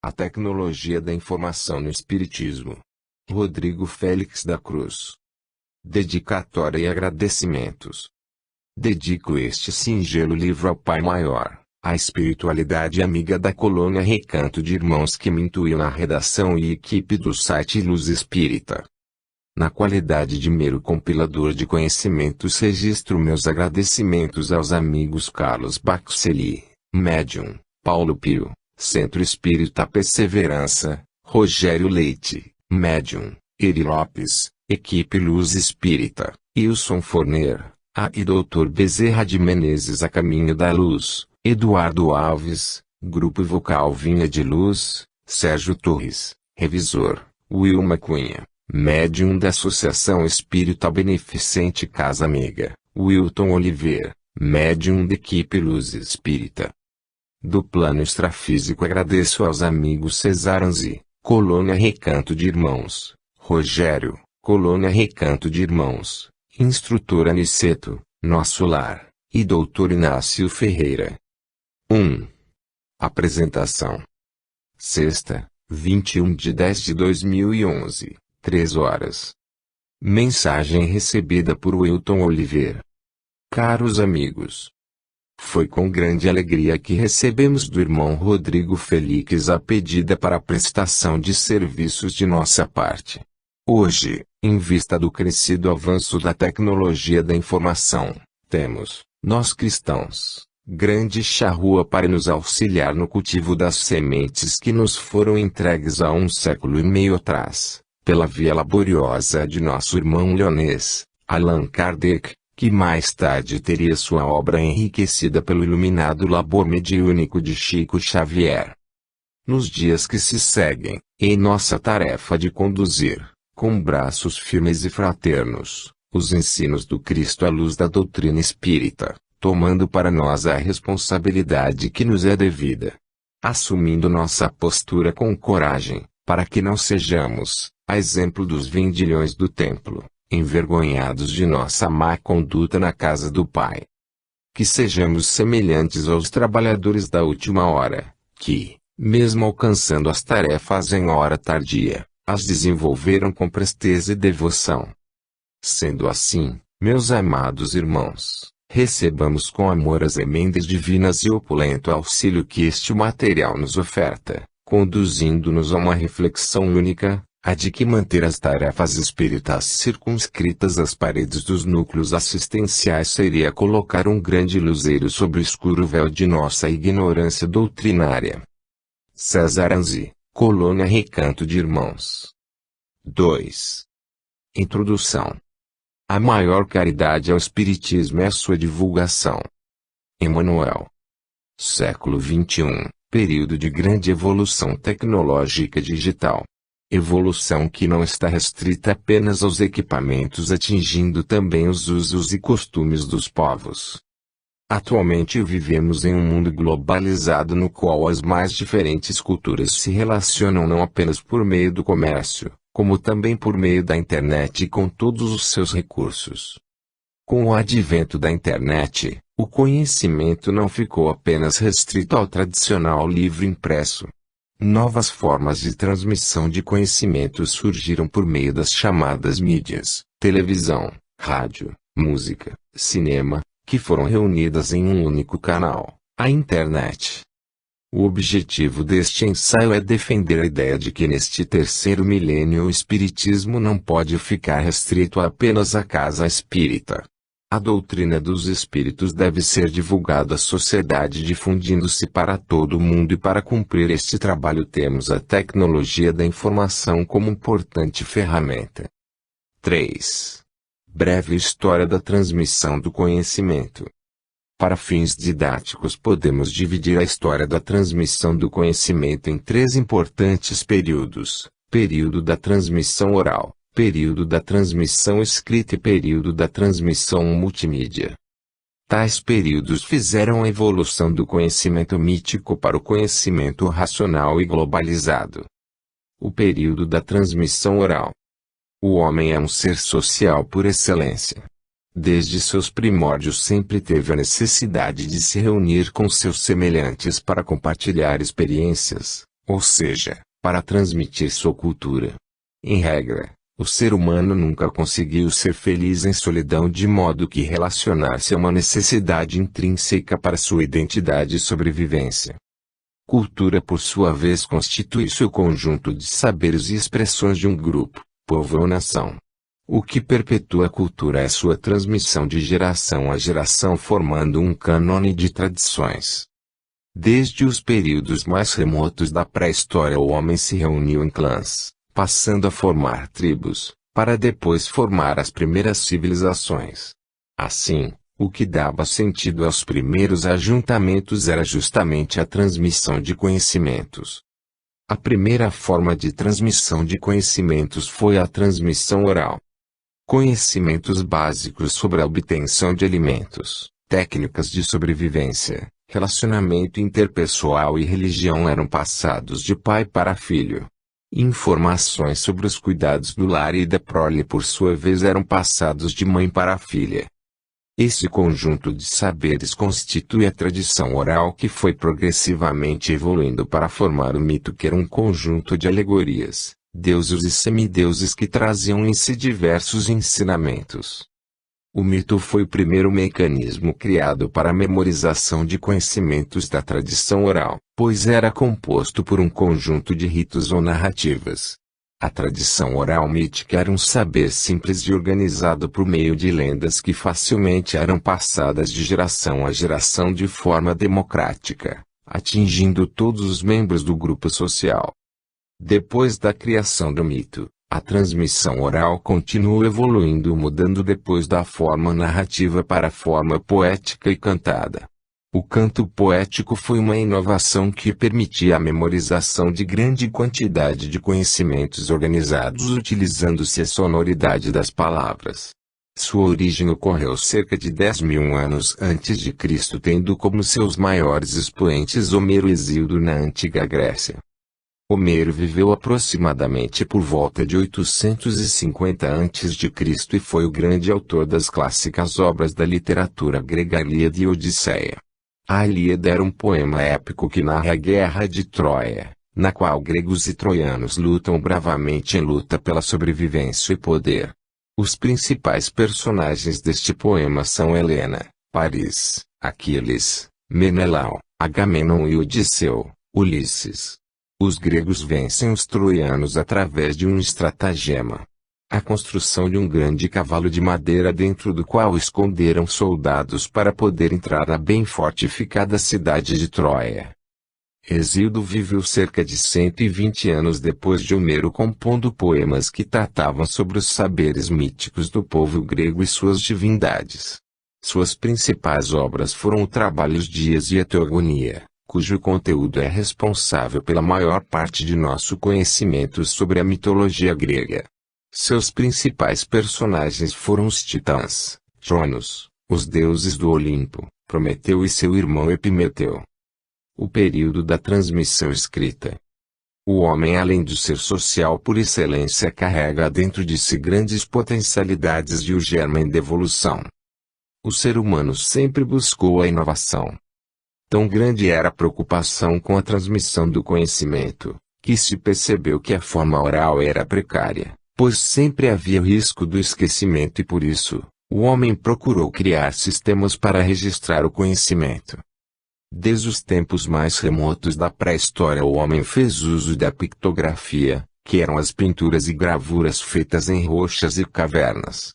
A tecnologia da informação no Espiritismo. Rodrigo Félix da Cruz. Dedicatória e agradecimentos. Dedico este singelo livro ao Pai Maior, a espiritualidade amiga da colônia Recanto de Irmãos que me intuiu na redação e equipe do site Luz Espírita. Na qualidade de mero compilador de conhecimentos, registro meus agradecimentos aos amigos Carlos Baxeli, Médium, Paulo Pio, Centro Espírita Perseverança, Rogério Leite, Médium, Eri Lopes, Equipe Luz Espírita, Wilson Forner, e Dr. Bezerra de Menezes a Caminho da Luz, Eduardo Alves, Grupo Vocal Vinha de Luz, Sérgio Torres, Revisor, Wilma Cunha, Médium da Associação Espírita Beneficente Casa Amiga, Wilton Oliveira, Médium da Equipe Luz Espírita. Do plano extrafísico agradeço aos amigos Cesaranzi, Colônia Recanto de Irmãos, Rogério, Colônia Recanto de Irmãos, Instrutor Aniceto, Nosso Lar, e Dr. Inácio Ferreira. 1. Apresentação. Sexta, 21/10/2011, 3 horas. Mensagem recebida por Wilton Oliveira. Caros amigos, foi com grande alegria que recebemos do irmão Rodrigo Félix a pedida para a prestação de serviços de nossa parte. Hoje, em vista do crescido avanço da tecnologia da informação, temos, nós cristãos, grande charrua para nos auxiliar no cultivo das sementes que nos foram entregues há 1 século e meio atrás, pela via laboriosa de nosso irmão leonês, Allan Kardec, que mais tarde teria sua obra enriquecida pelo iluminado labor mediúnico de Chico Xavier. Nos dias que se seguem, em nossa tarefa de conduzir, com braços firmes e fraternos, os ensinos do Cristo à luz da doutrina espírita, tomando para nós a responsabilidade que nos é devida. Assumindo nossa postura com coragem, para que não sejamos, a exemplo dos vendilhões do templo, envergonhados de nossa má conduta na casa do Pai. Que sejamos semelhantes aos trabalhadores da última hora, que, mesmo alcançando as tarefas em hora tardia, as desenvolveram com presteza e devoção. Sendo assim, meus amados irmãos, recebamos com amor as emendas divinas e opulento auxílio que este material nos oferta, conduzindo-nos a uma reflexão única, a de que manter as tarefas espíritas circunscritas às paredes dos núcleos assistenciais seria colocar um grande luzeiro sobre o escuro véu de nossa ignorância doutrinária. Cesaranzi, Colônia Recanto de Irmãos. 2. Introdução. A maior caridade ao Espiritismo é a sua divulgação. Emmanuel. Século XXI, período de grande evolução tecnológica digital. Evolução que não está restrita apenas aos equipamentos, atingindo também os usos e costumes dos povos. Atualmente vivemos em um mundo globalizado no qual as mais diferentes culturas se relacionam não apenas por meio do comércio, como também por meio da internet e com todos os seus recursos. Com o advento da internet, o conhecimento não ficou apenas restrito ao tradicional livro impresso. Novas formas de transmissão de conhecimento surgiram por meio das chamadas mídias, televisão, rádio, música, cinema, que foram reunidas em um único canal, a internet. O objetivo deste ensaio é defender a ideia de que neste terceiro milênio o espiritismo não pode ficar restrito apenas à casa espírita. A doutrina dos espíritos deve ser divulgada à sociedade, difundindo-se para todo o mundo, e para cumprir este trabalho temos a tecnologia da informação como importante ferramenta. 3. Breve história da transmissão do conhecimento. Para fins didáticos podemos dividir a história da transmissão do conhecimento em 3 importantes períodos: período da transmissão oral, período da transmissão escrita e período da transmissão multimídia. Tais períodos fizeram a evolução do conhecimento mítico para o conhecimento racional e globalizado. O período da transmissão oral. O homem é um ser social por excelência. Desde seus primórdios sempre teve a necessidade de se reunir com seus semelhantes para compartilhar experiências, ou seja, para transmitir sua cultura. Em regra, o ser humano nunca conseguiu ser feliz em solidão, de modo que relacionar-se é uma necessidade intrínseca para sua identidade e sobrevivência. Cultura, por sua vez, constitui-se o conjunto de saberes e expressões de um grupo, povo ou nação. O que perpetua a cultura é sua transmissão de geração a geração, formando um cânone de tradições. Desde os períodos mais remotos da pré-história, o homem se reuniu em clãs, passando a formar tribos, para depois formar as primeiras civilizações. Assim, o que dava sentido aos primeiros ajuntamentos era justamente a transmissão de conhecimentos. A primeira forma de transmissão de conhecimentos foi a transmissão oral. Conhecimentos básicos sobre a obtenção de alimentos, técnicas de sobrevivência, relacionamento interpessoal e religião eram passados de pai para filho. Informações sobre os cuidados do lar e da prole, por sua vez, eram passados de mãe para filha. Esse conjunto de saberes constitui a tradição oral, que foi progressivamente evoluindo para formar o mito, que era um conjunto de alegorias, deuses e semideuses que traziam em si diversos ensinamentos. O mito foi o primeiro mecanismo criado para a memorização de conhecimentos da tradição oral, pois era composto por um conjunto de ritos ou narrativas. A tradição oral mítica era um saber simples e organizado por meio de lendas que facilmente eram passadas de geração a geração de forma democrática, atingindo todos os membros do grupo social. Depois da criação do mito, a transmissão oral continuou evoluindo, mudando depois da forma narrativa para a forma poética e cantada. O canto poético foi uma inovação que permitia a memorização de grande quantidade de conhecimentos organizados utilizando-se a sonoridade das palavras. Sua origem ocorreu cerca de 10.000 anos antes de Cristo, tendo como seus maiores expoentes Homero e Hesíodo na Antiga Grécia. Homero viveu aproximadamente por volta de 850 a.C. e foi o grande autor das clássicas obras da literatura grega, Ilíada e Odisseia. A Ilíada era um poema épico que narra a guerra de Troia, na qual gregos e troianos lutam bravamente em luta pela sobrevivência e poder. Os principais personagens deste poema são Helena, Paris, Aquiles, Menelau, Agamenon e Odisseu, Ulisses. Os gregos vencem os troianos através de um estratagema. A construção de um grande cavalo de madeira, dentro do qual esconderam soldados para poder entrar na bem fortificada cidade de Troia. Hesíodo viveu cerca de 120 anos depois de Homero, compondo poemas que tratavam sobre os saberes míticos do povo grego e suas divindades. Suas principais obras foram o Trabalhos Dias e a Teogonia, cujo conteúdo é responsável pela maior parte de nosso conhecimento sobre a mitologia grega. Seus principais personagens foram os titãs, Cronos, os deuses do Olimpo, Prometeu e seu irmão Epimeteu. O período da transmissão escrita. O homem, além de ser social por excelência, carrega dentro de si grandes potencialidades e o germen da evolução. O ser humano sempre buscou a inovação. Tão grande era a preocupação com a transmissão do conhecimento, que se percebeu que a forma oral era precária, pois sempre havia o risco do esquecimento, e por isso, o homem procurou criar sistemas para registrar o conhecimento. Desde os tempos mais remotos da pré-história, o homem fez uso da pictografia, que eram as pinturas e gravuras feitas em rochas e cavernas.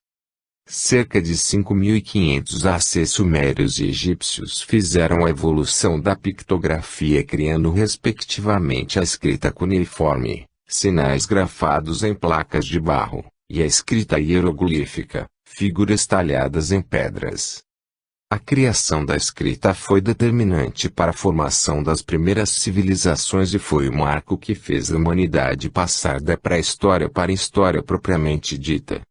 Cerca de 5.500 AC, sumérios e egípcios fizeram a evolução da pictografia, criando respectivamente a escrita cuneiforme, sinais grafados em placas de barro, e a escrita hieroglífica, figuras talhadas em pedras. A criação da escrita foi determinante para a formação das primeiras civilizações e foi o marco que fez a humanidade passar da pré-história para a história propriamente dita.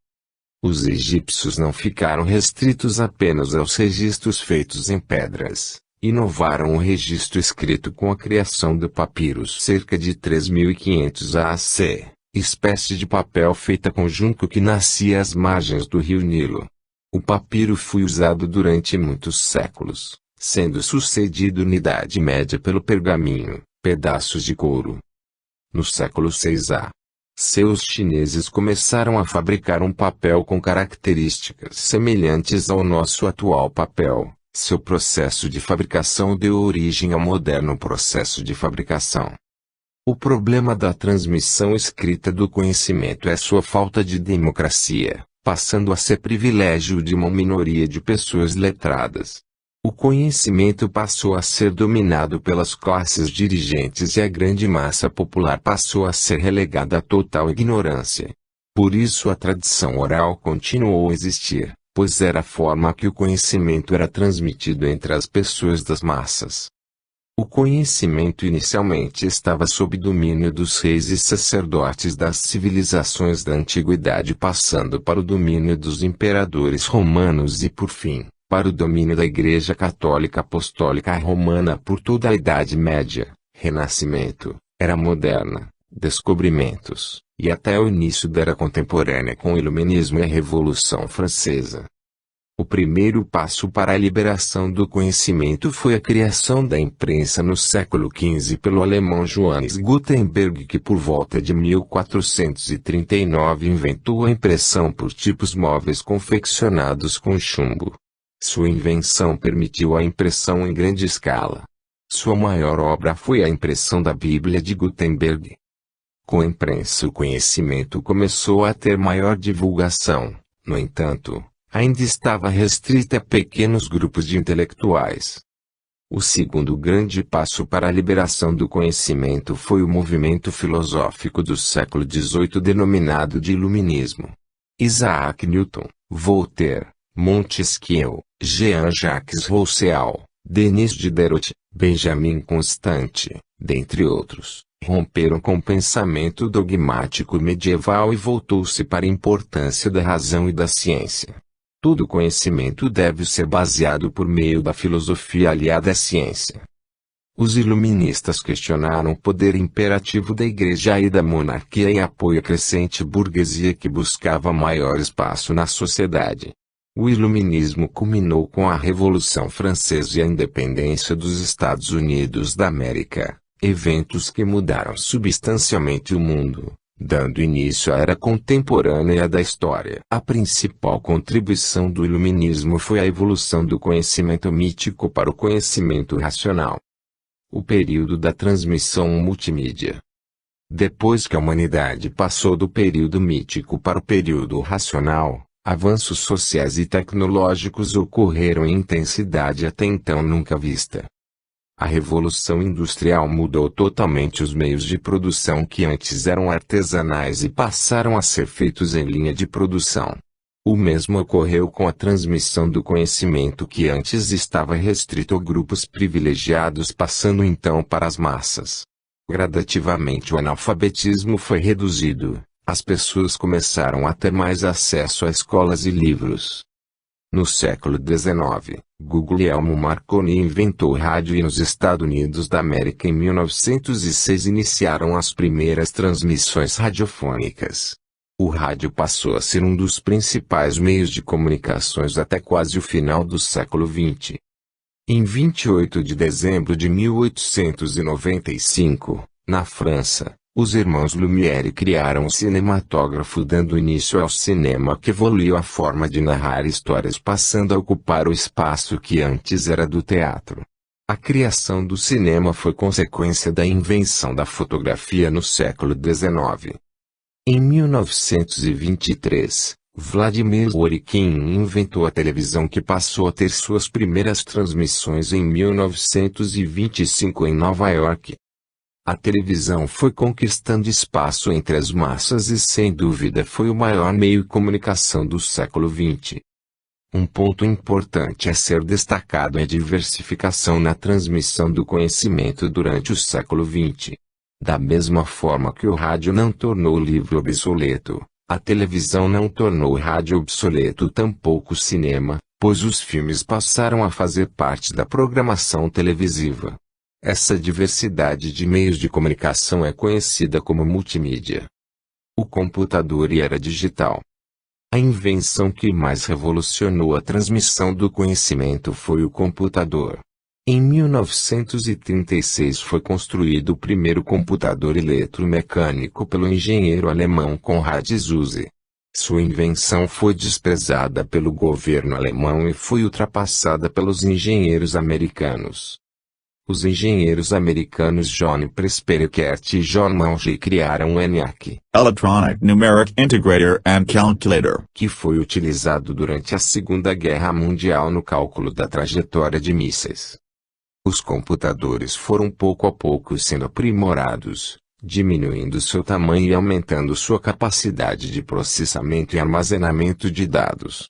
Os egípcios não ficaram restritos apenas aos registros feitos em pedras. Inovaram o registro escrito com a criação do papiros cerca de 3.500 AC, espécie de papel feita com junco que nascia às margens do rio Nilo. O papiro foi usado durante muitos séculos, sendo sucedido na Idade Média pelo pergaminho, pedaços de couro, No século 6 a. Os chineses começaram a fabricar um papel com características semelhantes ao nosso atual papel. Seu processo de fabricação deu origem ao moderno processo de fabricação. O problema da transmissão escrita do conhecimento é sua falta de democracia, passando a ser privilégio de uma minoria de pessoas letradas. O conhecimento passou a ser dominado pelas classes dirigentes e a grande massa popular passou a ser relegada à total ignorância. Por isso a tradição oral continuou a existir, pois era a forma que o conhecimento era transmitido entre as pessoas das massas. O conhecimento inicialmente estava sob domínio dos reis e sacerdotes das civilizações da antiguidade, passando para o domínio dos imperadores romanos e, por fim, para o domínio da Igreja Católica Apostólica Romana por toda a Idade Média, Renascimento, Era Moderna, Descobrimentos, e até o início da Era Contemporânea com o Iluminismo e a Revolução Francesa. O primeiro passo para a liberação do conhecimento foi a criação da imprensa no século XV pelo alemão Johannes Gutenberg, que por volta de 1439 inventou a impressão por tipos móveis confeccionados com chumbo. Sua invenção permitiu a impressão em grande escala. Sua maior obra foi a impressão da Bíblia de Gutenberg. Com a imprensa o conhecimento começou a ter maior divulgação, no entanto, ainda estava restrita a pequenos grupos de intelectuais. O segundo grande passo para a liberação do conhecimento foi o movimento filosófico do século XVIII denominado de Iluminismo. Isaac Newton, Voltaire, Montesquieu, Jean-Jacques Rousseau, Denis Diderot, Benjamin Constant, dentre outros, romperam com o pensamento dogmático medieval e voltou-se para a importância da razão e da ciência. Todo conhecimento deve ser baseado por meio da filosofia aliada à ciência. Os iluministas questionaram o poder imperativo da Igreja e da monarquia em apoio à crescente burguesia que buscava maior espaço na sociedade. O iluminismo culminou com a Revolução Francesa e a independência dos Estados Unidos da América, eventos que mudaram substancialmente o mundo, dando início à era contemporânea da história. A principal contribuição do iluminismo foi a evolução do conhecimento mítico para o conhecimento racional. O período da transmissão multimídia. Depois que a humanidade passou do período mítico para o período racional, avanços sociais e tecnológicos ocorreram em intensidade até então nunca vista. A Revolução Industrial mudou totalmente os meios de produção que antes eram artesanais e passaram a ser feitos em linha de produção. O mesmo ocorreu com a transmissão do conhecimento que antes estava restrito a grupos privilegiados, passando então para as massas. Gradativamente o analfabetismo foi reduzido. As pessoas começaram a ter mais acesso a escolas e livros. No século XIX, Guglielmo Marconi inventou o rádio e nos Estados Unidos da América em 1906 iniciaram as primeiras transmissões radiofônicas. O rádio passou a ser um dos principais meios de comunicações até quase o final do século XX. Em 28 de dezembro de 1895, na França, os irmãos Lumière criaram o cinematógrafo, dando início ao cinema que evoluiu a forma de narrar histórias, passando a ocupar o espaço que antes era do teatro. A criação do cinema foi consequência da invenção da fotografia no século XIX. Em 1923, Vladimir Orikin inventou a televisão, que passou a ter suas primeiras transmissões em 1925 em Nova York. A televisão foi conquistando espaço entre as massas e sem dúvida foi o maior meio de comunicação do século XX. Um ponto importante a ser destacado é a diversificação na transmissão do conhecimento durante o século XX. Da mesma forma que o rádio não tornou o livro obsoleto, a televisão não tornou o rádio obsoleto, tampouco o cinema, pois os filmes passaram a fazer parte da programação televisiva. Essa diversidade de meios de comunicação é conhecida como multimídia. O computador e era digital. A invenção que mais revolucionou a transmissão do conhecimento foi o computador. Em 1936 foi construído o primeiro computador eletromecânico pelo engenheiro alemão Konrad Zuse. Sua invenção foi desprezada pelo governo alemão e foi ultrapassada pelos engenheiros americanos. Os engenheiros americanos John Presper Eckert e John Mauger criaram o ENIAC, Electronic Numeric Integrator and Calculator, que foi utilizado durante a Segunda Guerra Mundial no cálculo da trajetória de mísseis. Os computadores foram pouco a pouco sendo aprimorados, diminuindo seu tamanho e aumentando sua capacidade de processamento e armazenamento de dados.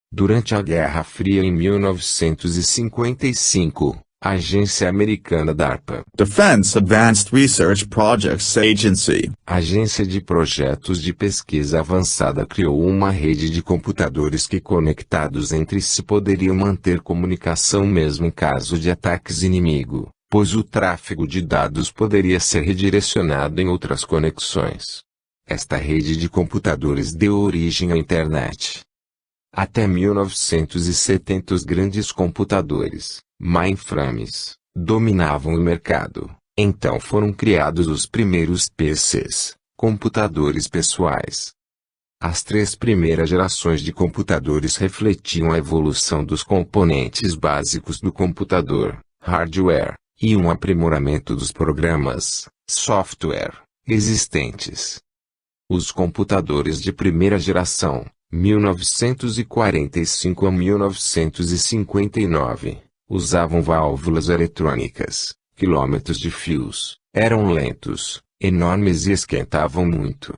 Durante a Guerra Fria em 1955, a agência americana DARPA, Defense Advanced Research Projects Agency, Agência de Projetos de Pesquisa Avançada, criou uma rede de computadores que, conectados entre si, poderiam manter comunicação mesmo em caso de ataques inimigo, pois o tráfego de dados poderia ser redirecionado em outras conexões. Esta rede de computadores deu origem à Internet. Até 1970 os grandes computadores, mainframes, dominavam o mercado. Então foram criados os primeiros PCs, computadores pessoais. As três primeiras gerações de computadores refletiam a evolução dos componentes básicos do computador, hardware, e um aprimoramento dos programas, software, existentes. Os computadores de primeira geração, 1945 a 1959, usavam válvulas eletrônicas, quilômetros de fios, eram lentos, enormes e esquentavam muito.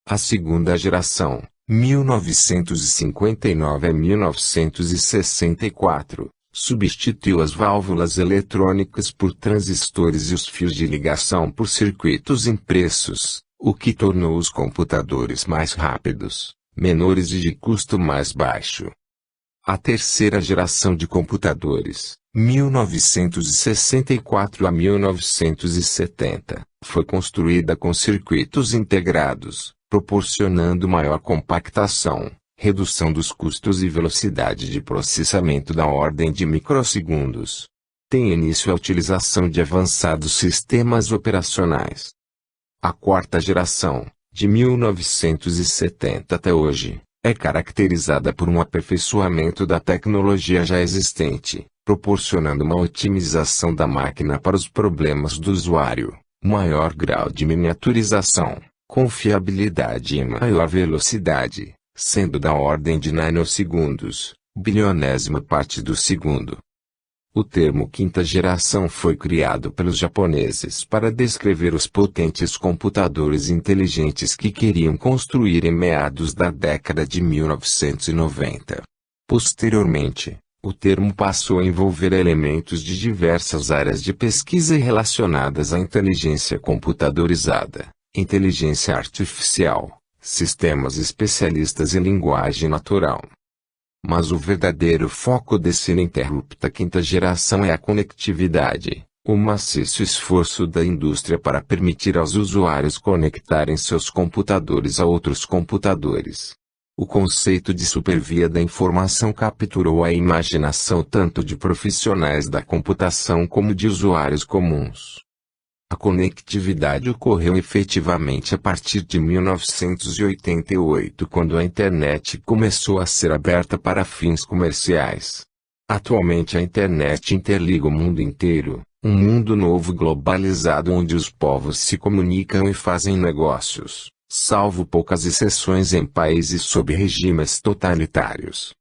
A segunda geração, 1959 a 1964, substituiu as válvulas eletrônicas por transistores e os fios de ligação por circuitos impressos, o que tornou os computadores mais rápidos, menores e de custo mais baixo. A terceira geração de computadores, 1964 a 1970, foi construída com circuitos integrados, proporcionando maior compactação, redução dos custos e velocidade de processamento da ordem de microsegundos. Tem início a utilização de avançados sistemas operacionais. A quarta geração, de 1970 até hoje, é caracterizada por um aperfeiçoamento da tecnologia já existente, proporcionando uma otimização da máquina para os problemas do usuário, maior grau de miniaturização, confiabilidade e maior velocidade, sendo da ordem de nanosegundos, bilionésima parte do segundo. O termo quinta geração foi criado pelos japoneses para descrever os potentes computadores inteligentes que queriam construir em meados da década de 1990. Posteriormente, o termo passou a envolver elementos de diversas áreas de pesquisa relacionadas à inteligência computadorizada, inteligência artificial, sistemas especialistas em linguagem natural. Mas o verdadeiro foco dessa ininterrupta quinta geração é a conectividade, o maciço esforço da indústria para permitir aos usuários conectarem seus computadores a outros computadores. O conceito de supervia da informação capturou a imaginação tanto de profissionais da computação como de usuários comuns. A conectividade ocorreu efetivamente a partir de 1988, quando a internet começou a ser aberta para fins comerciais. Atualmente a internet interliga o mundo inteiro, um mundo novo globalizado onde os povos se comunicam e fazem negócios, salvo poucas exceções em países sob regimes totalitários.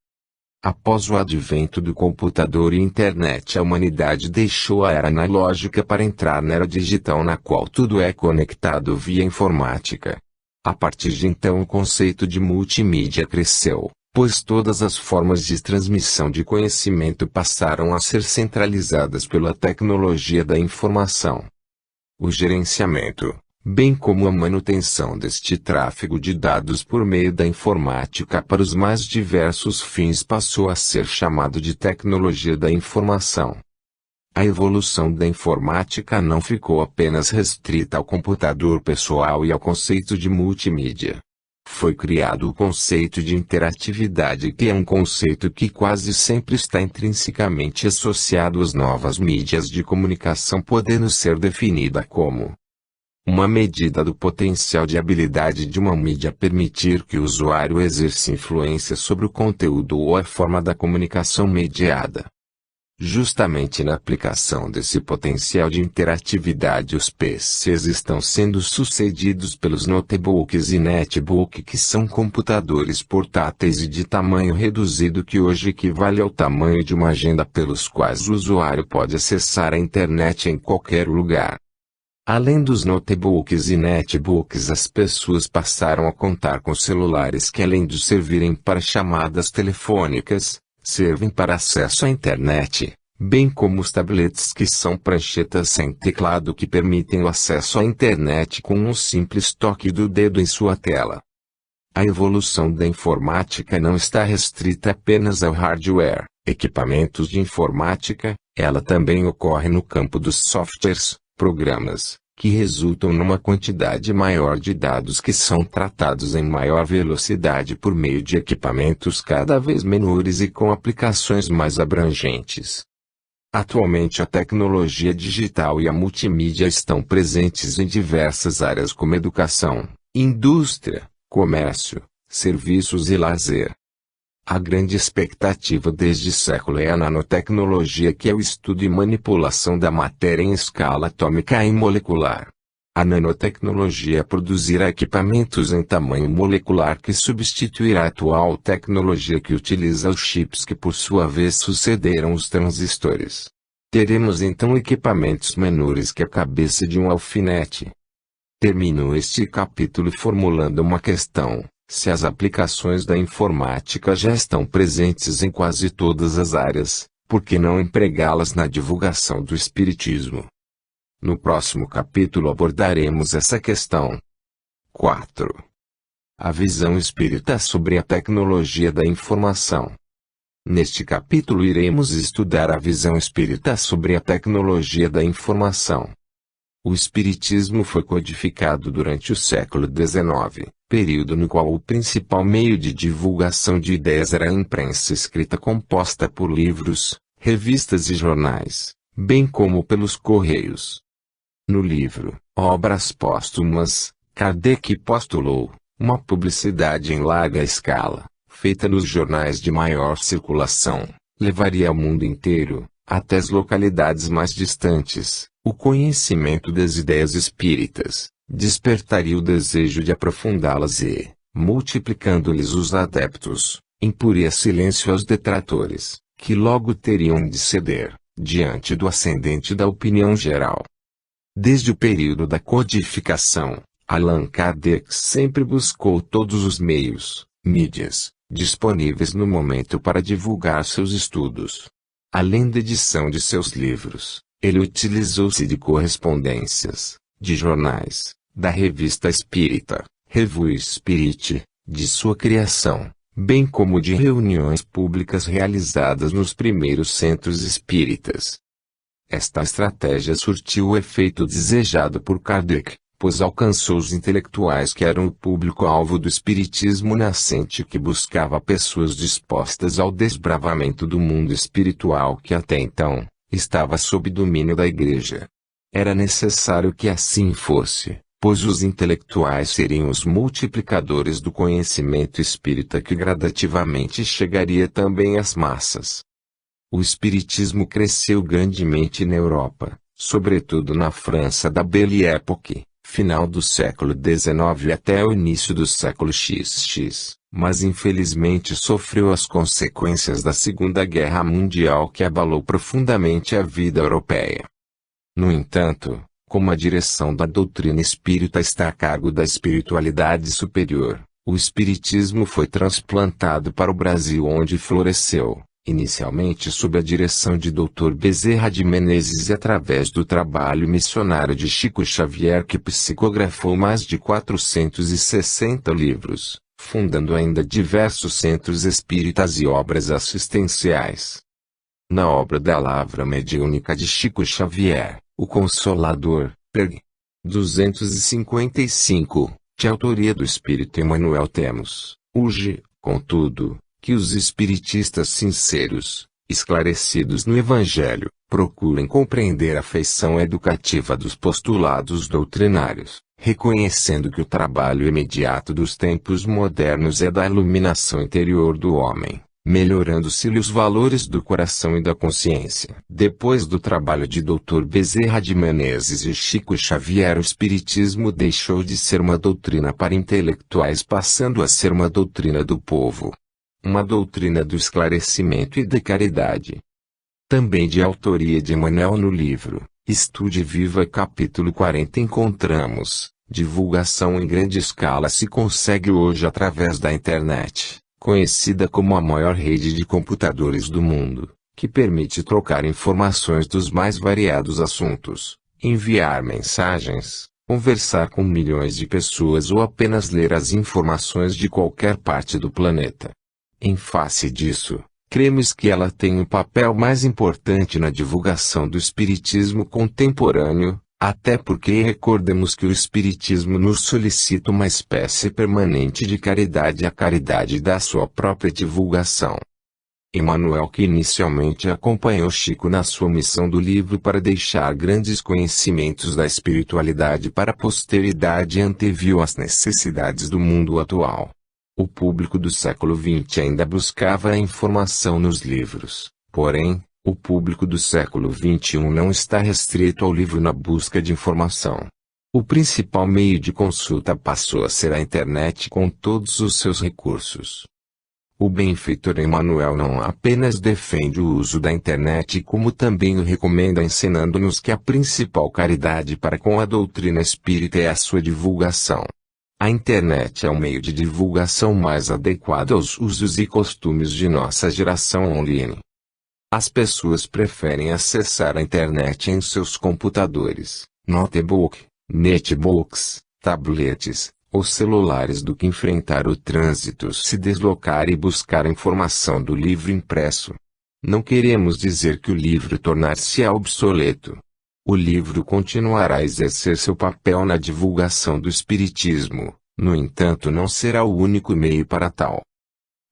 Após o advento do computador e internet, a humanidade deixou a era analógica para entrar na era digital, na qual tudo é conectado via informática. A partir de então o conceito de multimídia cresceu, pois todas as formas de transmissão de conhecimento passaram a ser centralizadas pela tecnologia da informação. O gerenciamento, bem como a manutenção deste tráfego de dados por meio da informática para os mais diversos fins, passou a ser chamado de tecnologia da informação. A evolução da informática não ficou apenas restrita ao computador pessoal e ao conceito de multimídia. Foi criado o conceito de interatividade, que é um conceito que quase sempre está intrinsecamente associado às novas mídias de comunicação, podendo ser definida como uma medida do potencial de habilidade de uma mídia permitir que o usuário exerça influência sobre o conteúdo ou a forma da comunicação mediada. Justamente na aplicação desse potencial de interatividade, os PCs estão sendo sucedidos pelos notebooks e netbook, que são computadores portáteis e de tamanho reduzido, que hoje equivale ao tamanho de uma agenda, pelos quais o usuário pode acessar a internet em qualquer lugar. Além dos notebooks e netbooks, as pessoas passaram a contar com celulares que, além de servirem para chamadas telefônicas, servem para acesso à internet, bem como os tabletes, que são pranchetas sem teclado que permitem o acesso à internet com um simples toque do dedo em sua tela. A evolução da informática não está restrita apenas ao hardware, equipamentos de informática, ela também ocorre no campo dos softwares, programas, que resultam numa quantidade maior de dados que são tratados em maior velocidade por meio de equipamentos cada vez menores e com aplicações mais abrangentes. Atualmente, a tecnologia digital e a multimídia estão presentes em diversas áreas, como educação, indústria, comércio, serviços e lazer. A grande expectativa desde século é a nanotecnologia, que é o estudo e manipulação da matéria em escala atômica e molecular. A nanotecnologia produzirá equipamentos em tamanho molecular que substituirá a atual tecnologia, que utiliza os chips, que por sua vez sucederam os transistores. Teremos então equipamentos menores que a cabeça de um alfinete. Termino este capítulo formulando uma questão: se as aplicações da informática já estão presentes em quase todas as áreas, por que não empregá-las na divulgação do espiritismo? No próximo capítulo abordaremos essa questão. 4. A visão espírita sobre a tecnologia da informação. Neste capítulo iremos estudar a visão espírita sobre a tecnologia da informação. O espiritismo foi codificado durante o século XIX, período no qual o principal meio de divulgação de ideias era a imprensa escrita, composta por livros, revistas e jornais, bem como pelos correios. No livro Obras Póstumas, Kardec postulou uma publicidade em larga escala, feita nos jornais de maior circulação, levaria ao mundo inteiro, até as localidades mais distantes, o conhecimento das ideias espíritas, despertaria o desejo de aprofundá-las e, multiplicando-lhes os adeptos, imporia silêncio aos detratores, que logo teriam de ceder, diante do ascendente da opinião geral. Desde o período da codificação, Allan Kardec sempre buscou todos os meios, mídias, disponíveis no momento para divulgar seus estudos. Além da edição de seus livros, ele utilizou-se de correspondências, de jornais, da Revista Espírita, Revue Spirit, de sua criação, bem como de reuniões públicas realizadas nos primeiros centros espíritas. Esta estratégia surtiu o efeito desejado por Kardec, pois alcançou os intelectuais, que eram o público-alvo do espiritismo nascente, que buscava pessoas dispostas ao desbravamento do mundo espiritual que até então estava sob domínio da Igreja. Era necessário que assim fosse, pois os intelectuais seriam os multiplicadores do conhecimento espírita, que gradativamente chegaria também às massas. O espiritismo cresceu grandemente na Europa, sobretudo na França da Belle Époque, final do século XIX até o início do século XX, mas infelizmente sofreu as consequências da Segunda Guerra Mundial, que abalou profundamente a vida europeia. No entanto, como a direção da doutrina espírita está a cargo da espiritualidade superior, o espiritismo foi transplantado para o Brasil, onde floresceu, inicialmente sob a direção de Dr. Bezerra de Menezes e através do trabalho missionário de Chico Xavier, que psicografou mais de 460 livros, fundando ainda diversos centros espíritas e obras assistenciais. Na obra da Lavra Mediúnica de Chico Xavier, O Consolador, pg. 255, De autoria do Espírito Emmanuel temos, hoje, contudo, que os espiritistas sinceros, esclarecidos no Evangelho, procurem compreender a feição educativa dos postulados doutrinários, reconhecendo que o trabalho imediato dos tempos modernos é da iluminação interior do homem, melhorando-se-lhe os valores do coração e da consciência. Depois do trabalho de Dr. Bezerra de Menezes e Chico Xavier, o Espiritismo deixou de ser uma doutrina para intelectuais, passando a ser uma doutrina do povo. Uma doutrina do esclarecimento e da caridade. Também de autoria de Emmanuel no livro Estude Viva capítulo 40 encontramos: divulgação em grande escala se consegue hoje através da internet, conhecida como a maior rede de computadores do mundo, que permite trocar informações dos mais variados assuntos, enviar mensagens, conversar com milhões de pessoas ou apenas ler as informações de qualquer parte do planeta. Em face disso, cremos que ela tem um papel mais importante na divulgação do espiritismo contemporâneo, até porque recordemos que o espiritismo nos solicita uma espécie permanente de caridade, a caridade da sua própria divulgação. Emmanuel, que inicialmente acompanhou Chico na sua missão do livro para deixar grandes conhecimentos da espiritualidade para a posteridade, anteviu as necessidades do mundo atual. O público do século XX ainda buscava a informação nos livros, porém, o público do século XXI não está restrito ao livro na busca de informação. O principal meio de consulta passou a ser a internet com todos os seus recursos. O benfeitor Emmanuel não apenas defende o uso da internet, como também o recomenda, ensinando-nos que a principal caridade para com a doutrina espírita é a sua divulgação. A internet é o meio de divulgação mais adequado aos usos e costumes de nossa geração online. As pessoas preferem acessar a internet em seus computadores, notebook, netbooks, tabletes ou celulares do que enfrentar o trânsito, se deslocar e buscar a informação do livro impresso. Não queremos dizer que o livro tornar-se-á obsoleto. O livro continuará a exercer seu papel na divulgação do espiritismo, no entanto não será o único meio para tal.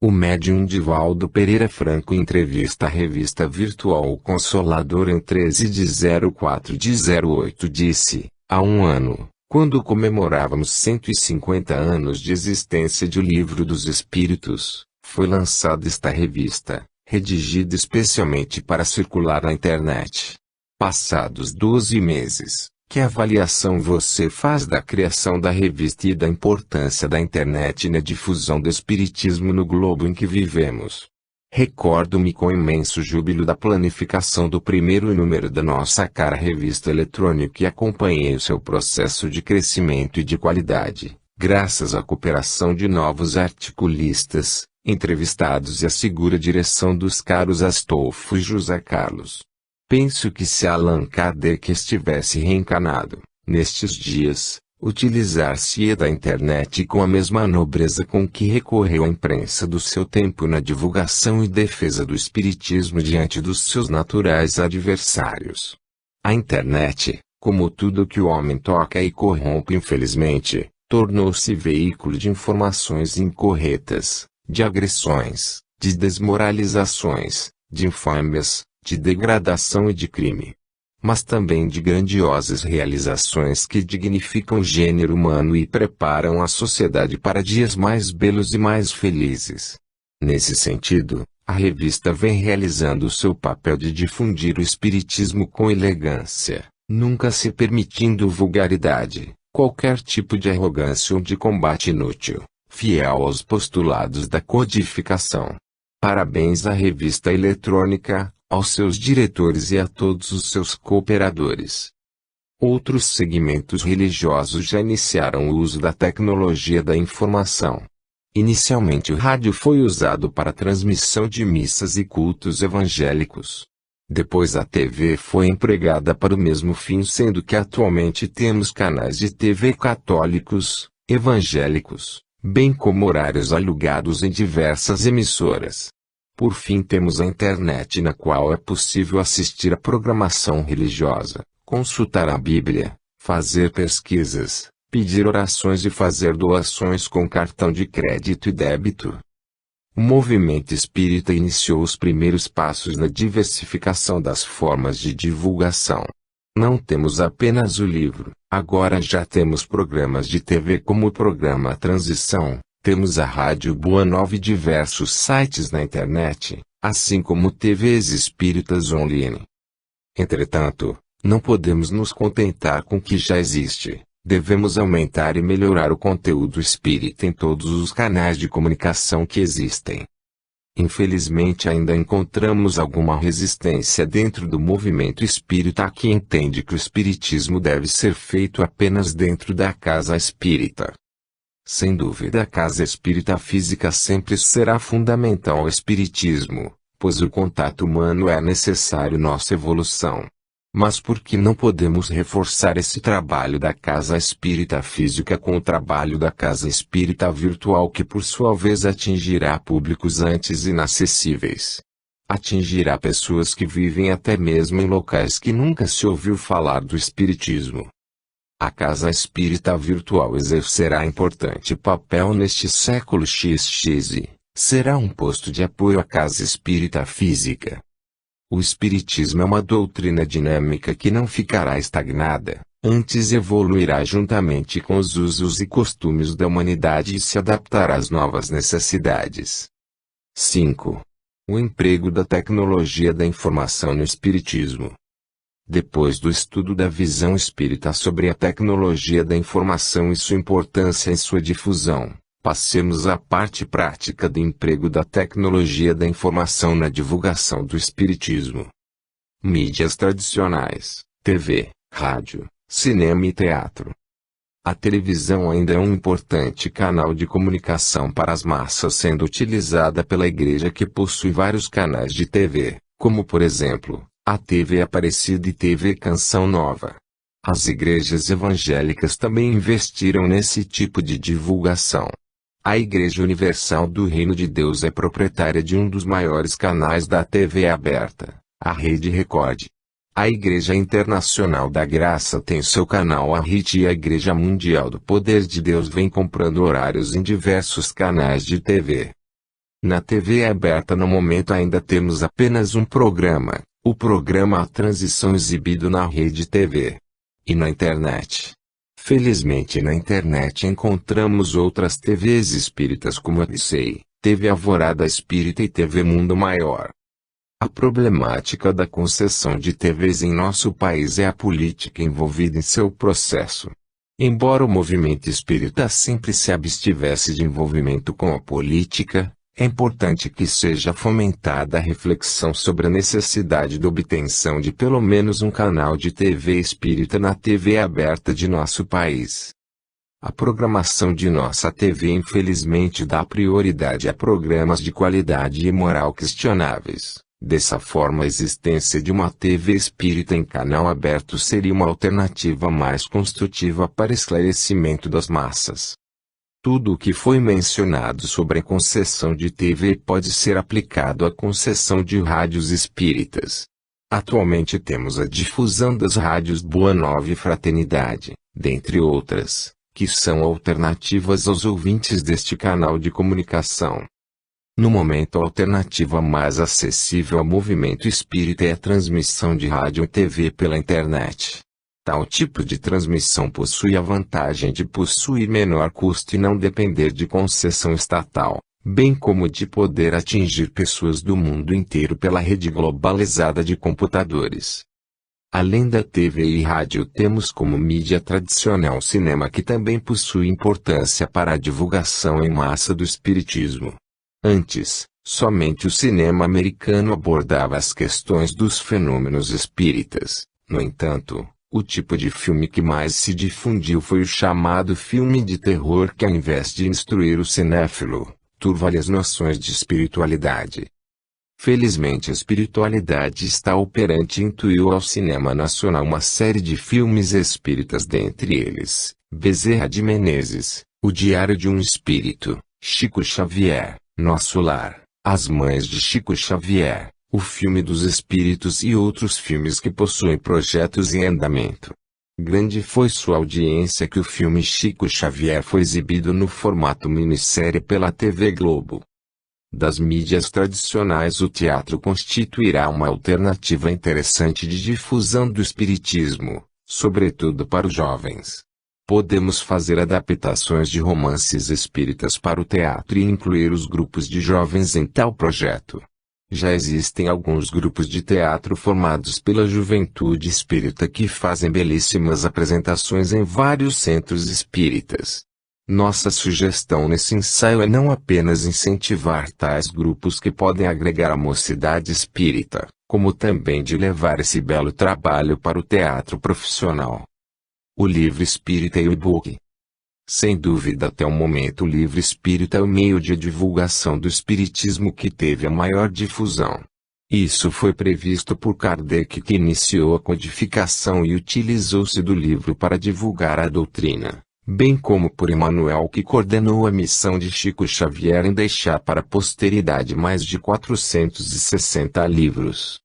O médium Divaldo Pereira Franco, em entrevista à revista virtual O Consolador em 13/04/08, disse: há um ano, quando comemorávamos 150 anos de existência de O Livro dos Espíritos, foi lançada esta revista, redigida especialmente para circular na internet. Passados 12 meses, que avaliação você faz da criação da revista e da importância da internet na difusão do espiritismo no globo em que vivemos? Recordo-me com imenso júbilo da planificação do primeiro número da nossa cara revista eletrônica e acompanhei o seu processo de crescimento e de qualidade, graças à cooperação de novos articulistas, entrevistados e à segura direção dos caros Astolfo e José Carlos. Penso que se Allan Kardec estivesse reencarnado, nestes dias, utilizar-se-ia da internet com a mesma nobreza com que recorreu à imprensa do seu tempo na divulgação e defesa do espiritismo diante dos seus naturais adversários. A internet, como tudo que o homem toca e corrompe infelizmente, tornou-se veículo de informações incorretas, de agressões, de desmoralizações, de infâmias, de degradação e de crime. Mas também de grandiosas realizações que dignificam o gênero humano e preparam a sociedade para dias mais belos e mais felizes. Nesse sentido, a revista vem realizando o seu papel de difundir o espiritismo com elegância, nunca se permitindo vulgaridade, qualquer tipo de arrogância ou de combate inútil, fiel aos postulados da codificação. Parabéns à revista eletrônica, aos seus diretores e a todos os seus cooperadores. Outros segmentos religiosos já iniciaram o uso da tecnologia da informação. Inicialmente o rádio foi usado para a transmissão de missas e cultos evangélicos. Depois a TV foi empregada para o mesmo fim, sendo que atualmente temos canais de TV católicos, evangélicos, bem como horários alugados em diversas emissoras. Por fim temos a internet, na qual é possível assistir a programação religiosa, consultar a Bíblia, fazer pesquisas, pedir orações e fazer doações com cartão de crédito e débito. O movimento espírita iniciou os primeiros passos na diversificação das formas de divulgação. Não temos apenas o livro, agora já temos programas de TV como o programa Transição, temos a Rádio Boa Nova e diversos sites na internet, assim como TVs espíritas online. Entretanto, não podemos nos contentar com o que já existe, devemos aumentar e melhorar o conteúdo espírita em todos os canais de comunicação que existem. Infelizmente ainda encontramos alguma resistência dentro do movimento espírita que entende que o espiritismo deve ser feito apenas dentro da casa espírita. Sem dúvida a casa espírita física sempre será fundamental ao espiritismo, pois o contato humano é necessário à nossa evolução. Mas por que não podemos reforçar esse trabalho da casa espírita física com o trabalho da casa espírita virtual que por sua vez atingirá públicos antes inacessíveis? Atingirá pessoas que vivem até mesmo em locais que nunca se ouviu falar do espiritismo. A casa espírita virtual exercerá importante papel neste século XX e será um posto de apoio à casa espírita física. O espiritismo é uma doutrina dinâmica que não ficará estagnada, antes evoluirá juntamente com os usos e costumes da humanidade e se adaptará às novas necessidades. 5. O emprego da tecnologia da informação no espiritismo. Depois do estudo da visão espírita sobre a tecnologia da informação e sua importância em sua difusão, passemos à parte prática do emprego da tecnologia da informação na divulgação do espiritismo. Mídias tradicionais, TV, rádio, cinema e teatro. A televisão ainda é um importante canal de comunicação para as massas, sendo utilizada pela igreja que possui vários canais de TV, como por exemplo, a TV Aparecida e TV Canção Nova. As igrejas evangélicas também investiram nesse tipo de divulgação. A Igreja Universal do Reino de Deus é proprietária de um dos maiores canais da TV aberta, a Rede Record. A Igreja Internacional da Graça tem seu canal a RIT e a Igreja Mundial do Poder de Deus vem comprando horários em diversos canais de TV. Na TV aberta no momento ainda temos apenas um programa, o programa A Transição exibido na Rede TV. E na internet. Felizmente na internet encontramos outras TVs espíritas como a Odissei, TV Alvorada Espírita e TV Mundo Maior. A problemática da concessão de TVs em nosso país é a política envolvida em seu processo. Embora o movimento espírita sempre se abstivesse de envolvimento com a política, é importante que seja fomentada a reflexão sobre a necessidade da obtenção de pelo menos um canal de TV espírita na TV aberta de nosso país. A programação de nossa TV infelizmente dá prioridade a programas de qualidade e moral questionáveis. Dessa forma a existência de uma TV espírita em canal aberto seria uma alternativa mais construtiva para esclarecimento das massas. Tudo o que foi mencionado sobre a concessão de TV pode ser aplicado à concessão de rádios espíritas. Atualmente temos a difusão das rádios Boa Nova e Fraternidade, dentre outras, que são alternativas aos ouvintes deste canal de comunicação. No momento a alternativa mais acessível ao movimento espírita é a transmissão de rádio e TV pela internet. Tal tipo de transmissão possui a vantagem de possuir menor custo e não depender de concessão estatal, bem como de poder atingir pessoas do mundo inteiro pela rede globalizada de computadores. Além da TV e rádio temos como mídia tradicional o cinema que também possui importância para a divulgação em massa do espiritismo. Antes, somente o cinema americano abordava as questões dos fenômenos espíritas. No entanto, o tipo de filme que mais se difundiu foi o chamado filme de terror que ao invés de instruir o cinéfilo, turva-lhe as noções de espiritualidade. Felizmente a espiritualidade está operante e intuiu ao cinema nacional uma série de filmes espíritas, dentre eles, Bezerra de Menezes, O Diário de um Espírito, Chico Xavier, Nosso Lar, As Mães de Chico Xavier, O Filme dos Espíritos e outros filmes que possuem projetos em andamento. Grande foi sua audiência que o filme Chico Xavier foi exibido no formato minissérie pela TV Globo. Das mídias tradicionais, o teatro constituirá uma alternativa interessante de difusão do espiritismo, sobretudo para os jovens. Podemos fazer adaptações de romances espíritas para o teatro e incluir os grupos de jovens em tal projeto. Já existem alguns grupos de teatro formados pela juventude espírita que fazem belíssimas apresentações em vários centros espíritas. Nossa sugestão nesse ensaio é não apenas incentivar tais grupos que podem agregar a mocidade espírita, como também de levar esse belo trabalho para o teatro profissional. O livro espírita e o e-book. Sem dúvida, até o momento o livro espírita é o meio de divulgação do espiritismo que teve a maior difusão. Isso foi previsto por Kardec, que iniciou a codificação e utilizou-se do livro para divulgar a doutrina, bem como por Emmanuel, que coordenou a missão de Chico Xavier em deixar para a posteridade mais de 460 livros.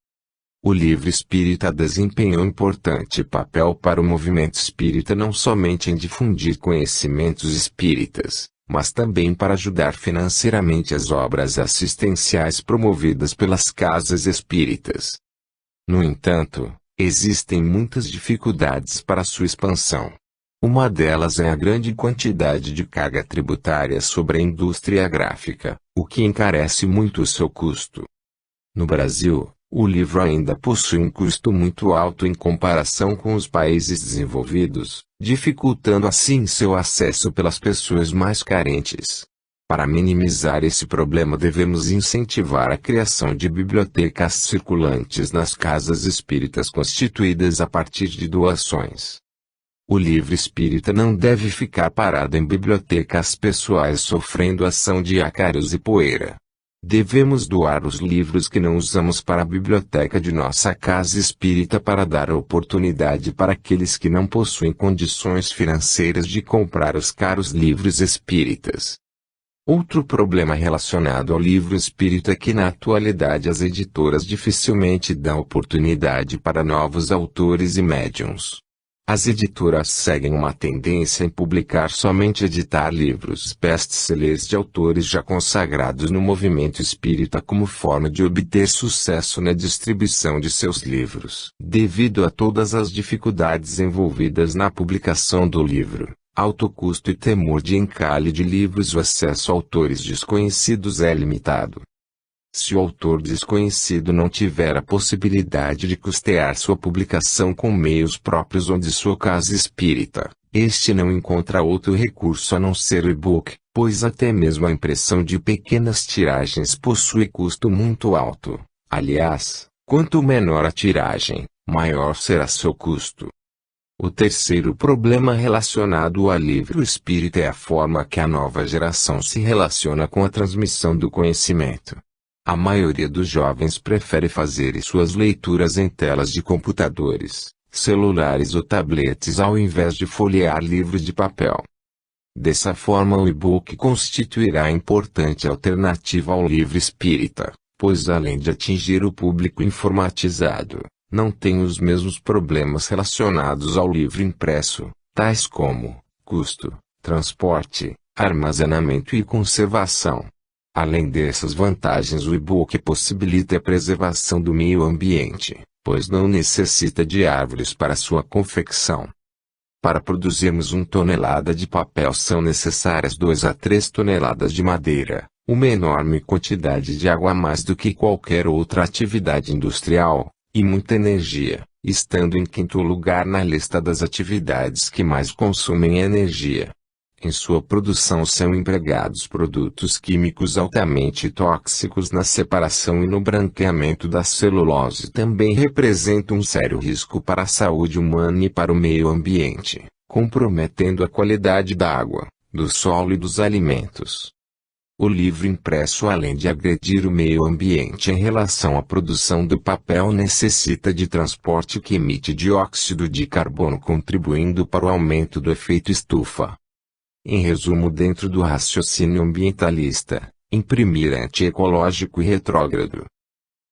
O livro espírita desempenhou importante papel para o movimento espírita, não somente em difundir conhecimentos espíritas, mas também para ajudar financeiramente as obras assistenciais promovidas pelas casas espíritas. No entanto, existem muitas dificuldades para sua expansão. Uma delas é a grande quantidade de carga tributária sobre a indústria gráfica, o que encarece muito o seu custo. No Brasil, o livro ainda possui um custo muito alto em comparação com os países desenvolvidos, dificultando assim seu acesso pelas pessoas mais carentes. Para minimizar esse problema, devemos incentivar a criação de bibliotecas circulantes nas casas espíritas constituídas a partir de doações. O livro espírita não deve ficar parado em bibliotecas pessoais sofrendo ação de ácaros e poeira. Devemos doar os livros que não usamos para a biblioteca de nossa casa espírita para dar a oportunidade para aqueles que não possuem condições financeiras de comprar os caros livros espíritas. Outro problema relacionado ao livro espírita é que na atualidade as editoras dificilmente dão oportunidade para novos autores e médiuns. As editoras seguem uma tendência em publicar somente editar livros best-sellers de autores já consagrados no movimento espírita como forma de obter sucesso na distribuição de seus livros. Devido a todas as dificuldades envolvidas na publicação do livro, alto custo e temor de encalhe de livros, o acesso a autores desconhecidos é limitado. Se o autor desconhecido não tiver a possibilidade de custear sua publicação com meios próprios ou de sua casa espírita, este não encontra outro recurso a não ser o e-book, pois até mesmo a impressão de pequenas tiragens possui custo muito alto. Aliás, quanto menor a tiragem, maior será seu custo. O terceiro problema relacionado ao livro espírita é a forma que a nova geração se relaciona com a transmissão do conhecimento. A maioria dos jovens prefere fazer suas leituras em telas de computadores, celulares ou tabletes ao invés de folhear livros de papel. Dessa forma, o e-book constituirá importante alternativa ao livro espírita, pois além de atingir o público informatizado, não tem os mesmos problemas relacionados ao livro impresso, tais como custo, transporte, armazenamento e conservação. Além dessas vantagens, o e-book possibilita a preservação do meio ambiente, pois não necessita de árvores para sua confecção. Para produzirmos 1 tonelada de papel são necessárias 2 a 3 toneladas de madeira, uma enorme quantidade de água, mais do que qualquer outra atividade industrial, e muita energia, estando em 5º lugar na lista das atividades que mais consomem energia. Em sua produção são empregados produtos químicos altamente tóxicos na separação e no branqueamento da celulose. Também representa um sério risco para a saúde humana e para o meio ambiente, comprometendo a qualidade da água, do solo e dos alimentos. O livro impresso, além de agredir o meio ambiente em relação à produção do papel, necessita de transporte que emite dióxido de carbono, contribuindo para o aumento do efeito estufa. Em resumo, dentro do raciocínio ambientalista, imprimir é antiecológico e retrógrado.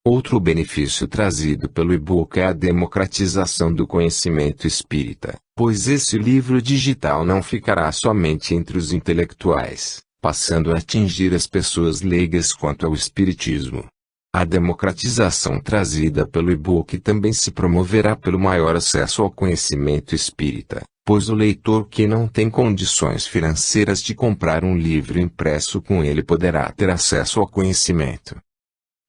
Outro benefício trazido pelo e-book é a democratização do conhecimento espírita, pois esse livro digital não ficará somente entre os intelectuais, passando a atingir as pessoas leigas quanto ao espiritismo. A democratização trazida pelo e-book também se promoverá pelo maior acesso ao conhecimento espírita, pois o leitor que não tem condições financeiras de comprar um livro impresso com ele poderá ter acesso ao conhecimento.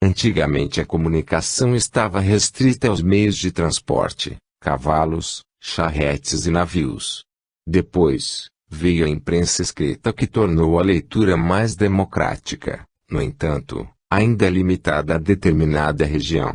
Antigamente a comunicação estava restrita aos meios de transporte, cavalos, charretes e navios. Depois, veio a imprensa escrita que tornou a leitura mais democrática, no entanto, ainda limitada a determinada região.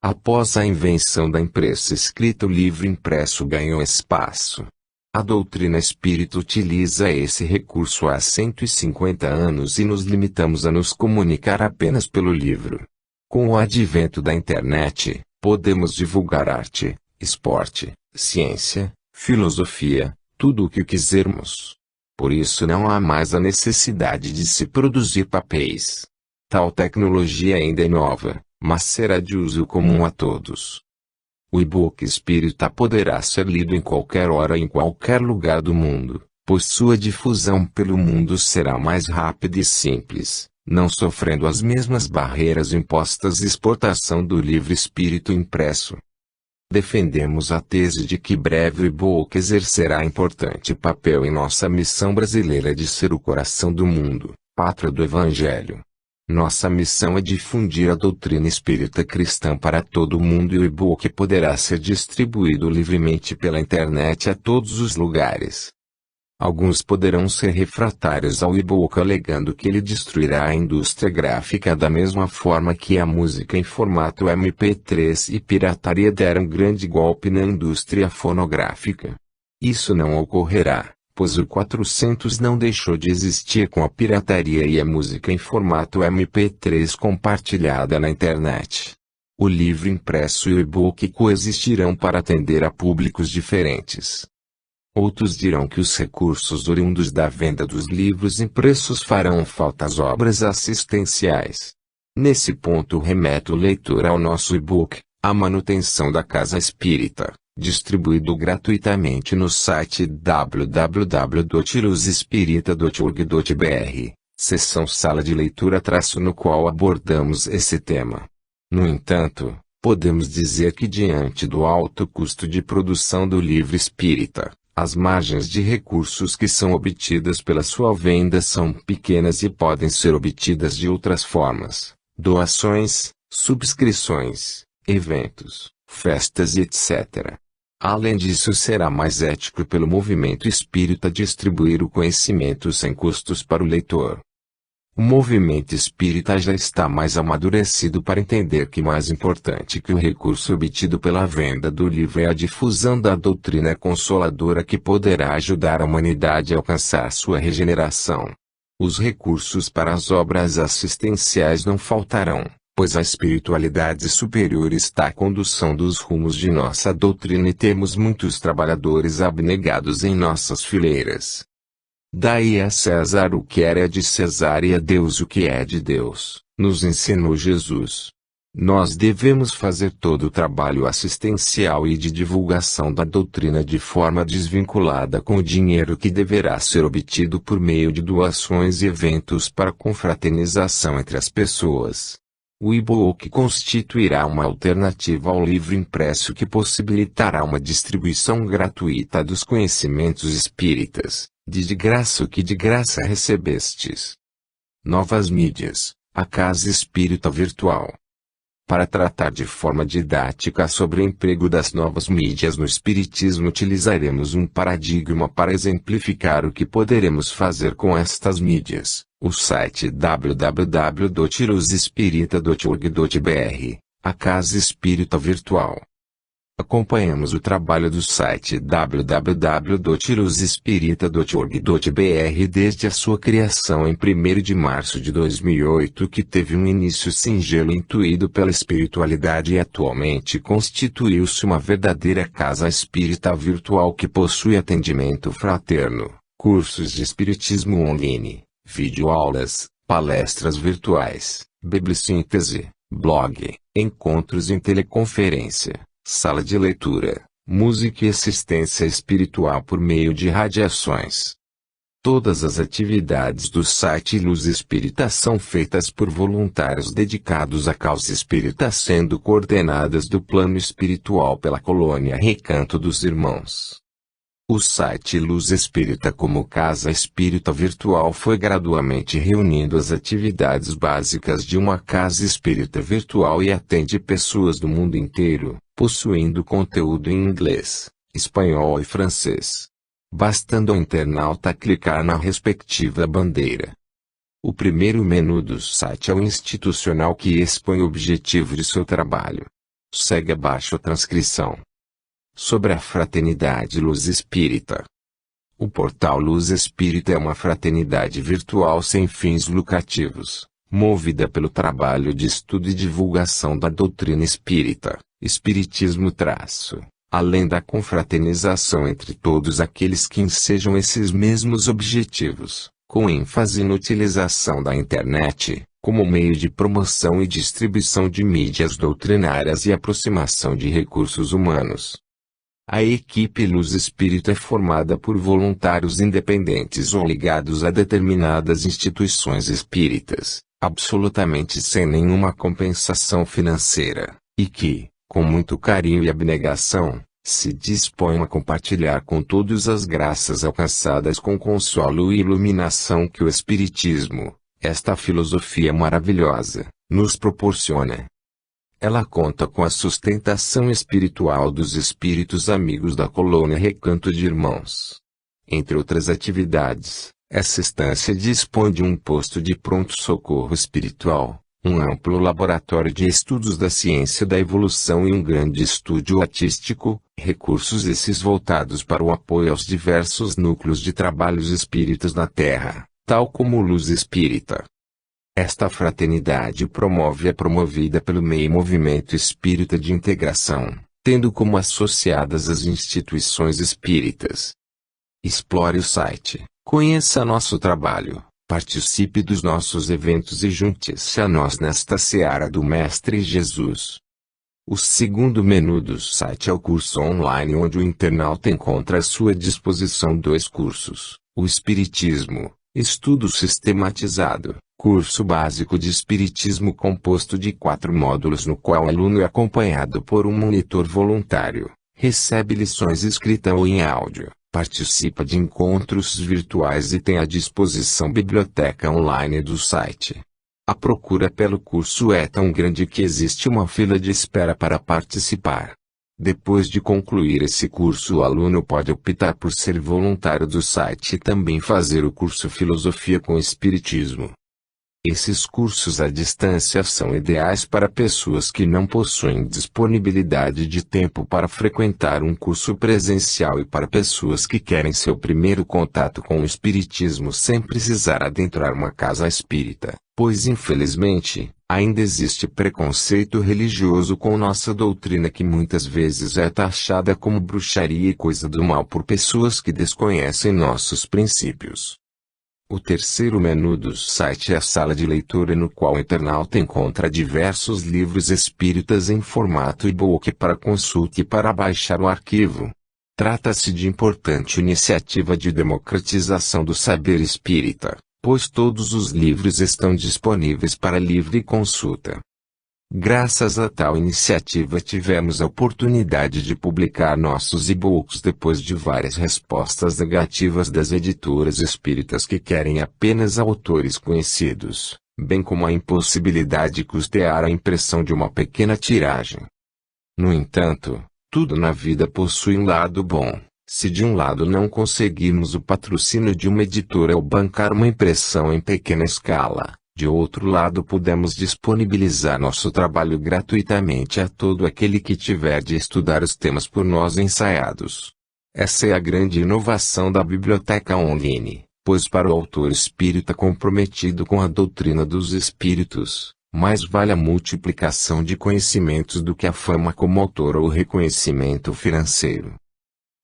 Após a invenção da imprensa escrita, o livro impresso ganhou espaço. A doutrina espírita utiliza esse recurso há 150 anos e nos limitamos a nos comunicar apenas pelo livro. Com o advento da internet, podemos divulgar arte, esporte, ciência, filosofia, tudo o que quisermos. Por isso não há mais a necessidade de se produzir papéis. Tal tecnologia ainda é nova, mas será de uso comum a todos. O e-book espírita poderá ser lido em qualquer hora e em qualquer lugar do mundo, pois sua difusão pelo mundo será mais rápida e simples, não sofrendo as mesmas barreiras impostas à exportação do livro espírito impresso. Defendemos a tese de que breve o e-book exercerá importante papel em nossa missão brasileira de ser o coração do mundo, pátria do Evangelho. Nossa missão é difundir a doutrina espírita cristã para todo o mundo e o e-book poderá ser distribuído livremente pela internet a todos os lugares. Alguns poderão ser refratários ao e-book alegando que ele destruirá a indústria gráfica da mesma forma que a música em formato MP3 e pirataria deram grande golpe na indústria fonográfica. Isso não ocorrerá, pois o 400 não deixou de existir com a pirataria e a música em formato MP3 compartilhada na internet. O livro impresso e o e-book coexistirão para atender a públicos diferentes. Outros dirão que os recursos oriundos da venda dos livros impressos farão falta às obras assistenciais. Nesse ponto remeto o leitor ao nosso e-book, A Manutenção da Casa Espírita, distribuído gratuitamente no site www.luzespirita.org.br, seção Sala de Leitura no qual abordamos esse tema. No entanto, podemos dizer que diante do alto custo de produção do livro espírita, as margens de recursos que são obtidas pela sua venda são pequenas e podem ser obtidas de outras formas, doações, subscrições, eventos, festas e etc. Além disso, será mais ético pelo movimento espírita distribuir o conhecimento sem custos para o leitor. O movimento espírita já está mais amadurecido para entender que mais importante que o recurso obtido pela venda do livro é a difusão da doutrina consoladora que poderá ajudar a humanidade a alcançar sua regeneração. Os recursos para as obras assistenciais não faltarão, pois a espiritualidade superior está à condução dos rumos de nossa doutrina e temos muitos trabalhadores abnegados em nossas fileiras. Dai a César o que é de César e a Deus o que é de Deus, nos ensinou Jesus. Nós devemos fazer todo o trabalho assistencial e de divulgação da doutrina de forma desvinculada com o dinheiro que deverá ser obtido por meio de doações e eventos para confraternização entre as pessoas. O e-book constituirá uma alternativa ao livro impresso que possibilitará uma distribuição gratuita dos conhecimentos espíritas, de graça o que de graça recebestes. Novas mídias, a Casa Espírita Virtual. Para tratar de forma didática sobre o emprego das novas mídias no Espiritismo, utilizaremos um paradigma para exemplificar o que poderemos fazer com estas mídias. O site www.luzespirita.org.br, a Casa Espírita Virtual. Acompanhamos o trabalho do site www.luzespirita.org.br desde a sua criação em 1º de março de 2008, que teve um início singelo intuído pela espiritualidade e atualmente constituiu-se uma verdadeira casa espírita virtual que possui atendimento fraterno, cursos de espiritismo online, videoaulas, palestras virtuais, bibliossíntese, blog, encontros em teleconferência, sala de leitura, música e assistência espiritual por meio de radiações. Todas as atividades do site Luz Espírita são feitas por voluntários dedicados à causa espírita, sendo coordenadas do plano espiritual pela colônia Recanto dos Irmãos. O site Luz Espírita como casa espírita virtual foi gradualmente reunindo as atividades básicas de uma casa espírita virtual e atende pessoas do mundo inteiro, possuindo conteúdo em inglês, espanhol e francês. Bastando ao internauta clicar na respectiva bandeira. O primeiro menu do site é o institucional, que expõe o objetivo de seu trabalho. Segue abaixo a transcrição. Sobre a Fraternidade Luz Espírita. O portal Luz Espírita é uma fraternidade virtual sem fins lucrativos, movida pelo trabalho de estudo e divulgação da doutrina espírita, espiritismo além da confraternização entre todos aqueles que ensejam esses mesmos objetivos, com ênfase na utilização da internet, como meio de promoção e distribuição de mídias doutrinárias e aproximação de recursos humanos. A equipe Luz Espírita é formada por voluntários independentes ou ligados a determinadas instituições espíritas, absolutamente sem nenhuma compensação financeira, e que, com muito carinho e abnegação, se dispõem a compartilhar com todos as graças alcançadas com consolo e iluminação que o Espiritismo, esta filosofia maravilhosa, nos proporciona. Ela conta com a sustentação espiritual dos espíritos amigos da colônia Recanto de Irmãos. Entre outras atividades, essa estância dispõe de um posto de pronto-socorro espiritual, um amplo laboratório de estudos da ciência da evolução e um grande estúdio artístico, recursos esses voltados para o apoio aos diversos núcleos de trabalhos espíritas na Terra, tal como Luz Espírita. Esta fraternidade é promovida pelo MEI Movimento Espírita de Integração, tendo como associadas as instituições espíritas. Explore o site, conheça nosso trabalho, participe dos nossos eventos e junte-se a nós nesta seara do Mestre Jesus. O segundo menu do site é o curso online, onde o internauta encontra à sua disposição 2 cursos: o Espiritismo, estudo sistematizado, curso básico de Espiritismo composto de 4 módulos, no qual o aluno é acompanhado por um monitor voluntário, recebe lições escritas ou em áudio, participa de encontros virtuais e tem à disposição biblioteca online do site. A procura pelo curso é tão grande que existe uma fila de espera para participar. Depois de concluir esse curso, o aluno pode optar por ser voluntário do site e também fazer o curso Filosofia com Espiritismo. Esses cursos à distância são ideais para pessoas que não possuem disponibilidade de tempo para frequentar um curso presencial e para pessoas que querem seu primeiro contato com o Espiritismo sem precisar adentrar uma casa espírita, pois infelizmente, ainda existe preconceito religioso com nossa doutrina, que muitas vezes é taxada como bruxaria e coisa do mal por pessoas que desconhecem nossos princípios. O terceiro menu do site é a sala de leitura, no qual o internauta encontra diversos livros espíritas em formato e-book para consulta e para baixar o arquivo. Trata-se de importante iniciativa de democratização do saber espírita, pois todos os livros estão disponíveis para livre consulta. Graças a tal iniciativa tivemos a oportunidade de publicar nossos e-books depois de várias respostas negativas das editoras espíritas que querem apenas autores conhecidos, bem como a impossibilidade de custear a impressão de uma pequena tiragem. No entanto, tudo na vida possui um lado bom. Se de um lado não conseguirmos o patrocínio de uma editora ou bancar uma impressão em pequena escala, de outro lado podemos disponibilizar nosso trabalho gratuitamente a todo aquele que tiver de estudar os temas por nós ensaiados. Essa é a grande inovação da biblioteca online, pois para o autor espírita comprometido com a doutrina dos espíritos, mais vale a multiplicação de conhecimentos do que a fama como autor ou o reconhecimento financeiro.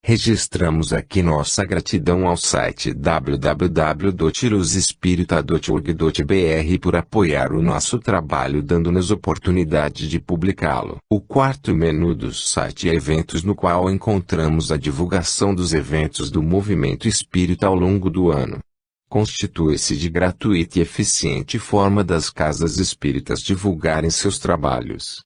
Registramos aqui nossa gratidão ao site www.luzespirita.org.br por apoiar o nosso trabalho, dando-nos oportunidade de publicá-lo. O quarto menu do site é Eventos, no qual encontramos a divulgação dos eventos do Movimento Espírita ao longo do ano. Constitui-se de gratuita e eficiente forma das casas espíritas divulgarem seus trabalhos.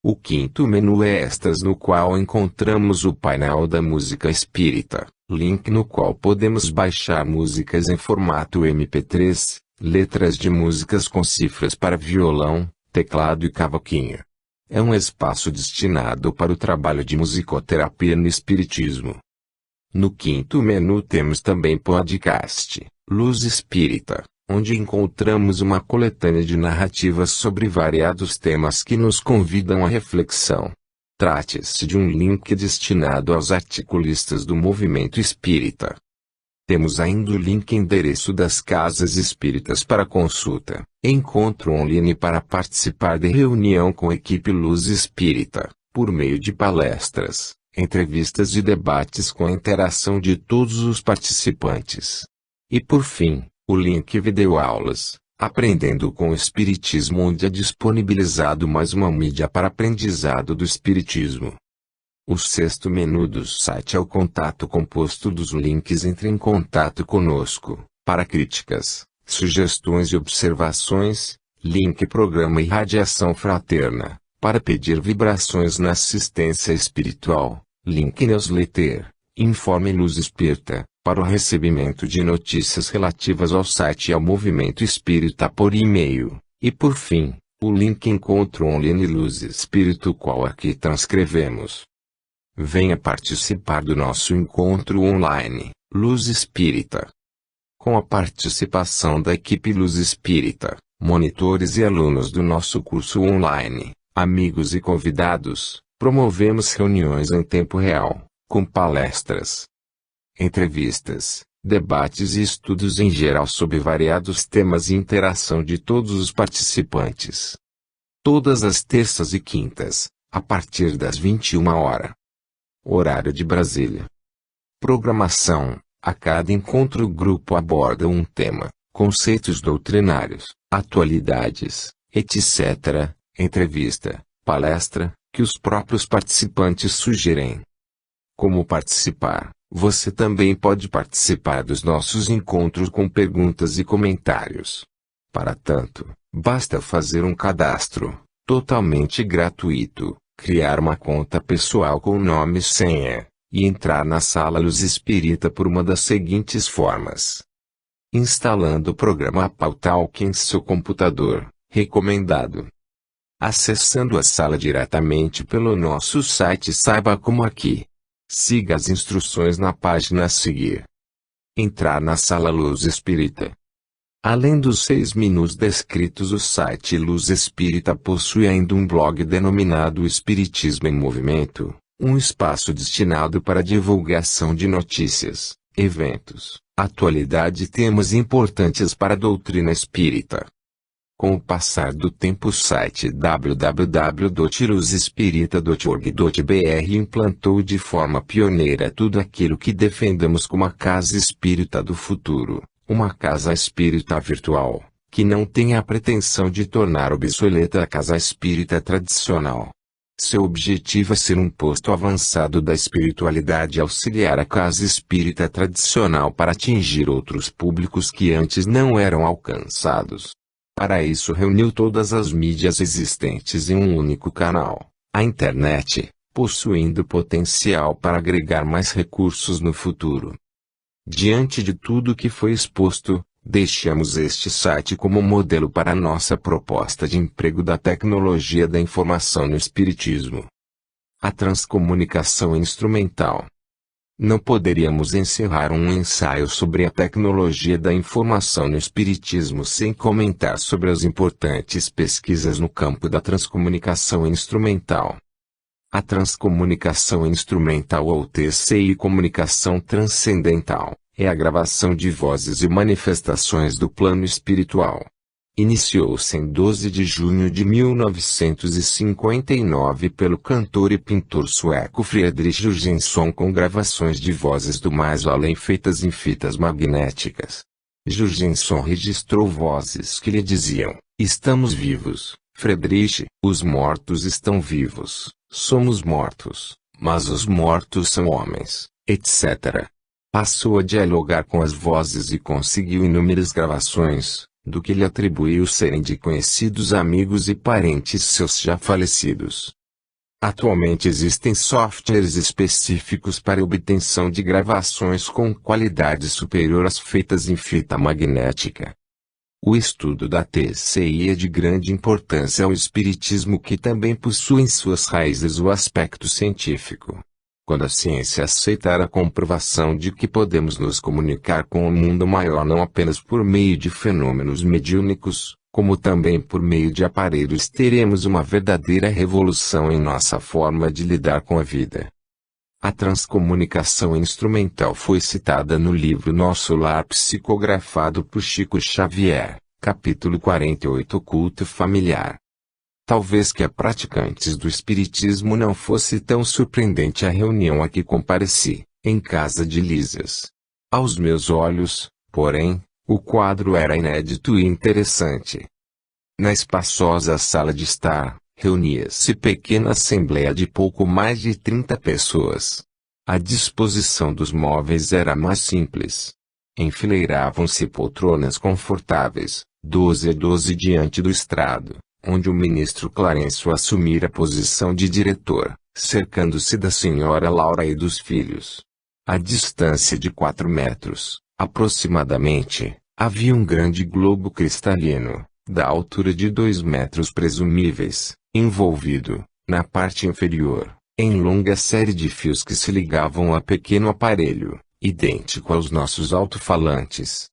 O quinto menu é Extras, no qual encontramos o painel da música espírita, link no qual podemos baixar músicas em formato MP3, letras de músicas com cifras para violão, teclado e cavaquinho. É um espaço destinado para o trabalho de musicoterapia no espiritismo. No quinto menu temos também podcast, Luz Espírita, onde encontramos uma coletânea de narrativas sobre variados temas que nos convidam à reflexão. Trate-se de um link destinado aos articulistas do movimento espírita. Temos ainda o link endereço das casas espíritas para consulta, encontro online para participar de reunião com a equipe Luz Espírita, por meio de palestras, entrevistas e debates com a interação de todos os participantes. E por fim, o link Videoaulas, Aprendendo com o Espiritismo, onde é disponibilizado mais uma mídia para aprendizado do Espiritismo. O sexto menu do site é o contato, composto dos links Entre em contato conosco, para críticas, sugestões e observações, link Programa e Radiação Fraterna, para pedir vibrações na assistência espiritual, link Newsletter, Informe Luz Espírita, para o recebimento de notícias relativas ao site e ao movimento espírita por e-mail, e por fim, o link Encontro Online Luz Espírito, qual aqui transcrevemos. Venha participar do nosso encontro online, Luz Espírita. Com a participação da equipe Luz Espírita, monitores e alunos do nosso curso online, amigos e convidados, promovemos reuniões em tempo real, com palestras, entrevistas, debates e estudos em geral sobre variados temas e interação de todos os participantes. Todas as terças e quintas, a partir das 21h. Horário de Brasília. Programação: a cada encontro o grupo aborda um tema, conceitos doutrinários, atualidades, etc., entrevista, palestra, que os próprios participantes sugerem. Como participar? Você também pode participar dos nossos encontros com perguntas e comentários. Para tanto, basta fazer um cadastro, totalmente gratuito, criar uma conta pessoal com nome e senha, e entrar na Sala Luz Espírita por uma das seguintes formas. Instalando o programa AppleTalk em seu computador, recomendado. Acessando a sala diretamente pelo nosso site, saiba como aqui. Siga as instruções na página a seguir. Entrar na Sala Luz Espírita. Além dos 6 menus descritos, o site Luz Espírita possui ainda um blog denominado Espiritismo em Movimento, um espaço destinado para divulgação de notícias, eventos, atualidade e temas importantes para a doutrina espírita. Com o passar do tempo, o site www.luzespirita.org.br implantou de forma pioneira tudo aquilo que defendemos como a casa espírita do futuro, uma casa espírita virtual, que não tem a pretensão de tornar obsoleta a casa espírita tradicional. Seu objetivo é ser um posto avançado da espiritualidade e auxiliar a casa espírita tradicional para atingir outros públicos que antes não eram alcançados. Para isso reuniu todas as mídias existentes em um único canal, a internet, possuindo potencial para agregar mais recursos no futuro. Diante de tudo que foi exposto, deixamos este site como modelo para nossa proposta de emprego da tecnologia da informação no Espiritismo. A transcomunicação instrumental. Não poderíamos encerrar um ensaio sobre a tecnologia da informação no Espiritismo sem comentar sobre as importantes pesquisas no campo da transcomunicação instrumental. A transcomunicação instrumental ou TCI, comunicação transcendental, é a gravação de vozes e manifestações do plano espiritual. Iniciou-se em 12 de junho de 1959 pelo cantor e pintor sueco Fredrik Jurgenson com gravações de vozes do mais além feitas em fitas magnéticas. Jurgenson registrou vozes que lhe diziam: "Estamos vivos, Fredrik, os mortos estão vivos, somos mortos, mas os mortos são homens", etc. Passou a dialogar com as vozes e conseguiu inúmeras gravações, do que lhe atribuiu serem de conhecidos amigos e parentes seus já falecidos. Atualmente existem softwares específicos para obtenção de gravações com qualidade superior às feitas em fita magnética. O estudo da TCI é de grande importância ao espiritismo, que também possui em suas raízes o aspecto científico. Quando a ciência aceitar a comprovação de que podemos nos comunicar com o mundo maior não apenas por meio de fenômenos mediúnicos, como também por meio de aparelhos, teremos uma verdadeira revolução em nossa forma de lidar com a vida. A transcomunicação instrumental foi citada no livro Nosso Lar, psicografado por Chico Xavier, capítulo 48, Culto Familiar. Talvez que a praticantes do espiritismo não fosse tão surpreendente a reunião a que compareci, em casa de Lísias. Aos meus olhos, porém, o quadro era inédito e interessante. Na espaçosa sala de estar, reunia-se pequena assembleia de pouco mais de 30 pessoas. A disposição dos móveis era mais simples. Enfileiravam-se poltronas confortáveis, 12 a 12 diante do estrado, onde o ministro Clarencio assumira a posição de diretor, cercando-se da senhora Laura e dos filhos. À distância de 4 metros, aproximadamente, havia um grande globo cristalino, da altura de 2 metros presumíveis, envolvido, na parte inferior, em longa série de fios que se ligavam a pequeno aparelho, idêntico aos nossos alto-falantes.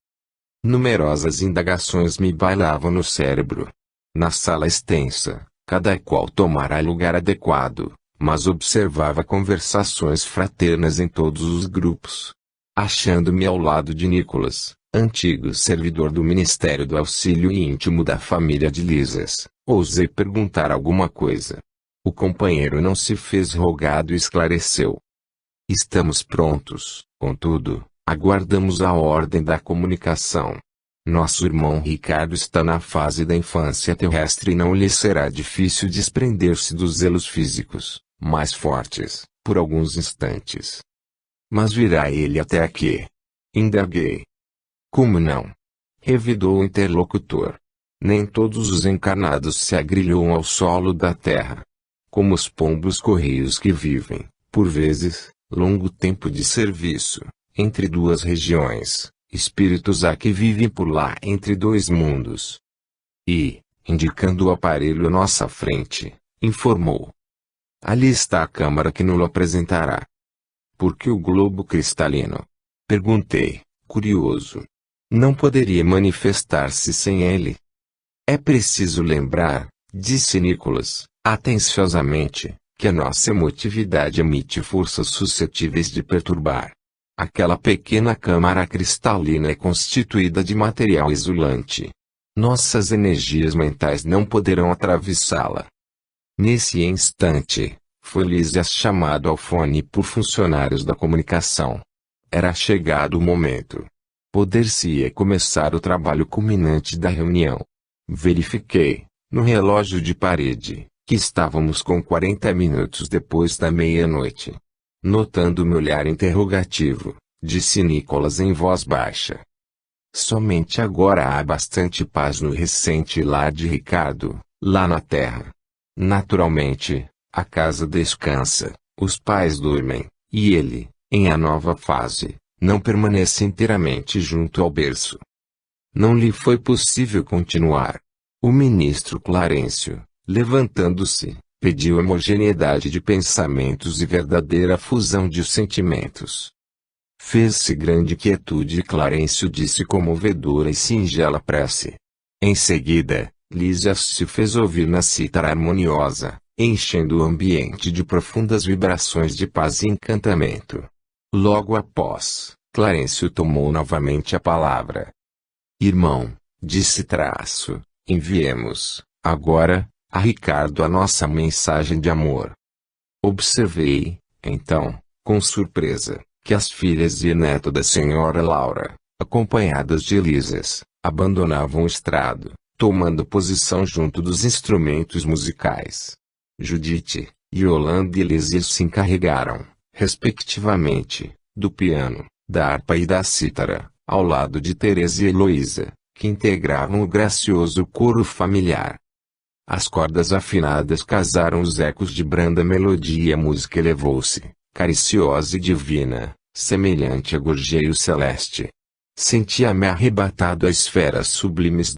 Numerosas indagações me bailavam no cérebro. Na sala extensa, cada qual tomara lugar adequado, mas observava conversações fraternas em todos os grupos. Achando-me ao lado de Nicolas, antigo servidor do Ministério do Auxílio e íntimo da família de Lísias, ousei perguntar alguma coisa. O companheiro não se fez rogado e esclareceu. Estamos prontos, contudo, aguardamos a ordem da comunicação. Nosso irmão Ricardo está na fase da infância terrestre e não lhe será difícil desprender-se dos zelos físicos, mais fortes, por alguns instantes. Mas virá ele até aqui? Indaguei. Como não? Revidou o interlocutor. Nem todos os encarnados se agrilhoam ao solo da terra. Como os pombos correios que vivem, por vezes, longo tempo de serviço, entre duas regiões. Espíritos há que vivem por lá entre 2 mundos. E, indicando o aparelho à nossa frente, informou. Ali está a câmara que nos apresentará. Por que o globo cristalino? Perguntei, curioso. Não poderia manifestar-se sem ele. É preciso lembrar, disse Nicolas, atenciosamente, que a nossa emotividade emite forças suscetíveis de perturbar. Aquela pequena câmara cristalina é constituída de material isolante. Nossas energias mentais não poderão atravessá-la. Nesse instante, foi Lísias chamado ao fone por funcionários da comunicação. Era chegado o momento. Poder-se-ia começar o trabalho culminante da reunião. Verifiquei, no relógio de parede, que estávamos com 40 minutos depois da meia-noite. Notando meu olhar interrogativo, disse Nicolas em voz baixa. Somente agora há bastante paz no recente lar de Ricardo, lá na terra. Naturalmente, a casa descansa, os pais dormem, e ele, em a nova fase, não permanece inteiramente junto ao berço. Não lhe foi possível continuar. O ministro Clarencio, levantando-se, pediu homogeneidade de pensamentos e verdadeira fusão de sentimentos. Fez-se grande quietude e Clarencio disse comovedora e singela prece. Em seguida, Lísias se fez ouvir na cítara harmoniosa, enchendo o ambiente de profundas vibrações de paz e encantamento. Logo após, Clarencio tomou novamente a palavra. Irmão, disse Traço, Enviemos, agora, a Ricardo a nossa mensagem de amor. Observei, então, com surpresa, que as filhas e neto da senhora Laura, acompanhadas de Elisas, abandonavam o estrado, tomando posição junto dos instrumentos musicais. Judite, Yolanda e Elisas se encarregaram, respectivamente, do piano, da harpa e da cítara, ao lado de Teresa e Heloísa, que integravam o gracioso coro familiar. As cordas afinadas casaram os ecos de branda melodia e a música elevou-se, cariciosa e divina, semelhante a gorjeio celeste. Sentia-me arrebatado a esferas sublimes